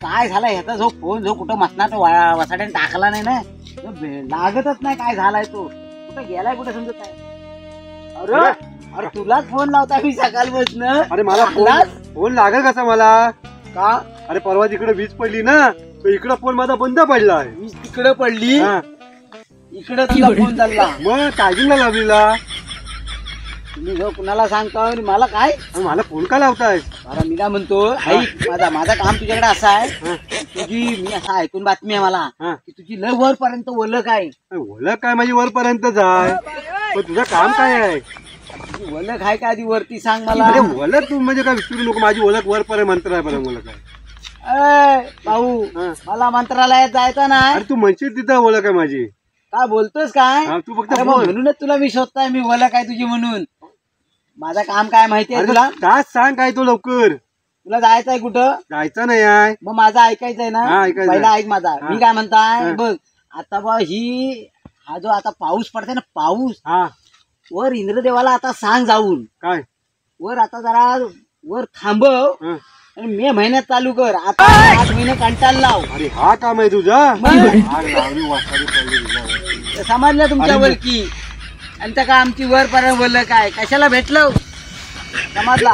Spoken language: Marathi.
काय झालं ह्याचा जो फोन जो कुठं मसनात वसाड्याने टाकला नाही ना तो लागतच नाही. काय झालाय तो कुठं गेलाय कुठं समजत नाही. अरे अरे तुलाच फोन लावता मी सकाळपासून. अरे मला फोन लागेल कसा मला का? अरे परवा तिकडे वीज पडली ना तर इकडे फोन माझा बंद पडलाय. वीज तिकडे पडली हा. इकडे तुला फोन चालला मग चार्जिंगला लावलेला. तुम्ही जो कुणाला सांगता आणि मला काय मला फोन का लावताय? अरे मी काय म्हणतो ऐक माझं काम तुझ्याकडे असं आहे. तुझी मी असं ऐकून बातमी आहे मला की तुझी लय वरपर्यंत ओळख आहे. ओळख काय माझी वरपर्यंतच आहे पण तुझं काम काय आहे? तुझी ओळख आहे का आधी वरती सांग मला. अरे ओळख तू म्हणजे काय विचारू नको. माझी ओळख वरपर्यंत मंत्र आहे बरं ओळख आहे. भाऊ मला मंत्रालयात जायचं नाही. अरे तू म्हणशील तिथं ओळख आहे माझी. काय बोलतोस काय? तू फक्त म्हणूनच तुला मी शोधताय मी ओळख आहे तुझी म्हणून. माझं काम काय माहिती आहे तुला? काय सांग काय तो लवकर. तुला जायचंय कुठं? जायचं नाही आहे. मग माझं ऐकायचंय ना. पहिला ऐक माझा. मी काय म्हणताय बघ आता बा हा जो आता पाऊस पडतोय ना पाऊस वर इंद्रदेवाला आता सांग जाऊन काय वर आता जरा वर थांबव आणि मे महिन्यात चालू कर. आता 8 महिने कंटाळा लाव. अरे हा काम आहे तुझा. समजलं तुमच्या वरकी आणि त्या का आमची वर पर्यंत बोललं काय कशाला भेटलो समजला.